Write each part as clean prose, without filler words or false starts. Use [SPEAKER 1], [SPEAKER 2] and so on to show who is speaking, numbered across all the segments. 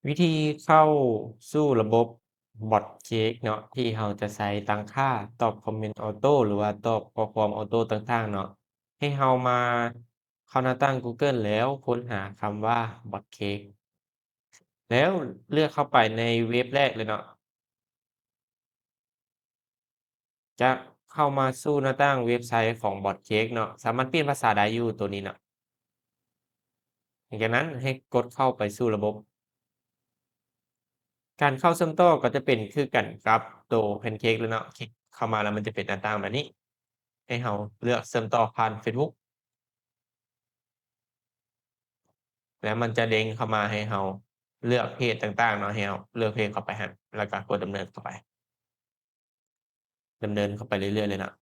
[SPEAKER 1] วิธีเข้าสู่ระบบบอตเช็กเนาะที่เราจะใส่ตั้งค่าตอบคอมเมนต์ออโตหรือว่าตอบข้อความออโตต่างๆเนาะให้เรามาเข้าหน้าตั้งกูเกิลแล้วค้นหาคำว่าบอตเค้กแล้วเลือกเข้าไปในเว็บแรกเลยเนาะจะเข้ามาสู่หน้าตั้งเว็บไซต์ของบอตเค้กเนาะสามารถเปลี่ยนภาษาได้อยู่ตัวนี้เนาะหลังจากนั้นให้กดเข้าไปสู่ระบบ การเข้าเชื่อมต่อก็จะเป็นคือกันกับตัวแพนเค้กเลยเนาะคลิกเข้ามาแล้วมันจะเป็นหน้าต่างแบบนี้ให้เราเลือกเชื่อมต่อผ่านเฟซบุ๊กแล้วมันจะเด้งเข้ามาให้เราเลือกเพจต่างๆเนาะให้เราเลือกเพจเข้าไปหั้นแล้วก็กดดำเนินเข้าไปดำเนินเข้าไปเรื่อยๆเลยเนาะ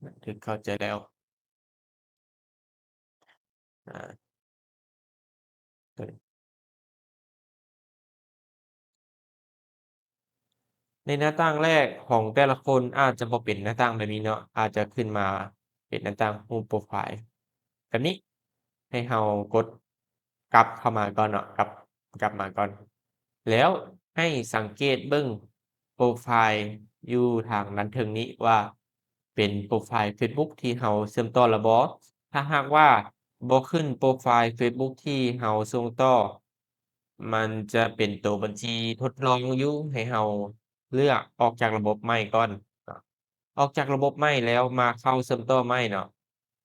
[SPEAKER 1] บันทึกเข้าใจแล้วอาตัวนี้ในหน้าต่างแรกของแต่ละคนอาจจะบ่เป็นหน้าต่างแบบนี้เนาะอาจจะขึ้นมาเป็นหน้าต่างรูปโพรไฟล์แบบนี้ให้เรากดกลับเข้ามาก่อนเนาะกลับมาก่อน แล้วให้สังเกตเบิ่งโพรไฟล์อยู่ทางด้านเทิงนี้ว่าเป็นโพรไฟล์เฟซบุ๊กที่เราเชื่อมต่อแล้วบ่ถ้าหากว่าบ่ขึ้นโพรไฟล์เฟซบุ๊กที่เราส่งต่อมันจะเป็นตัวบัญชีทดลองอยู่ให้เราเลือกออกจากระบบใหม่ก่อนเนาะออกจากระบบใหม่แล้วมาเข้าเชื่อมต่อใหม่เนาะ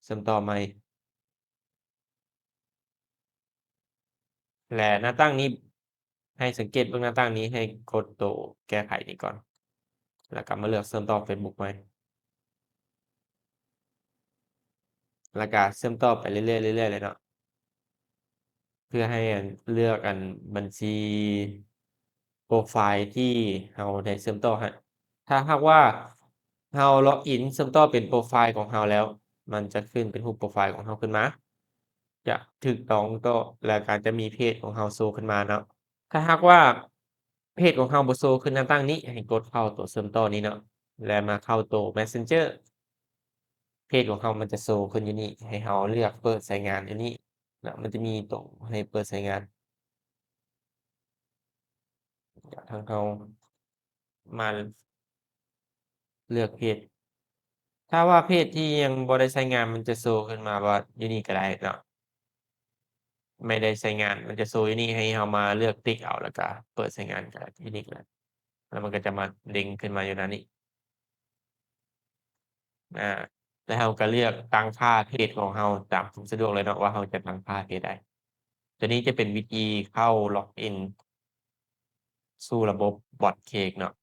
[SPEAKER 1] เชื่อมต่อใหม่และหน้าตั้งนี้ให้สังเกตเบิ่งหน้าตั้งนี้ให้กดตัวแก้ไขนี้ก่อน แล้วก็มาเลือกเชื่อมต่อเฟซบุ๊กใหม่แล้วก็เชื่อมต่อไปเรื่อยๆเรื่อยๆเลยเนาะเพื่อให้เลือกบัญชีโพรไฟล์ที่เราได้เชื่อมต่อให้ถ้าหากว่าเราล็อกอินเชื่อมต่อเป็นโพรไฟล์ของเราแล้วมันจะขึ้นเป็นรูปโพรไฟล์ของเราขึ้นมาจะถูกต้องก็แล้วก็จะมีเพจของเราโชว์ขึ้นมาเนาะถ้าหากว่าเพจของเราบ่โชว์ขึ้นหน้าตั้งนี้ให้กดเข้าตัวเชื่อมต่อนี้เนาะแล้วมาเข้าตัว Messenger เพจของเรามันจะโชว์ขึ้นอยู่นี่ให้เราเลือกเปิดใช้งานอยู่นี่แล้วมันจะมีตรงให้เปิดใช้งานเดี๋ยวทางเรามาเลือกเพจถ้าว่าเพจที่ยังบ่ได้ใช้งานมันจะโชว์ขึ้นมาว่าอยู่นี่ก็ได้เนาะไม่ได้ใช้งานมันจะโชว์อยู่นี่ให้เรามาเลือกติ๊กเอาแล้วก็เปิดใช้งานก็ได้ที่นี่ก็ได้แล้วมันก็จะมาเด้งขึ้นมาอยู่หน้านี้อาแล้วเราก็เลือกตั้งค่าเพจของเราตามสะดวกเลยเนาะว่าเราจะตั้งค่าเพจใดตัวนี้จะเป็นวิธีเข้าล็อกอิน สู่ระบบบอตเค้กเนาะ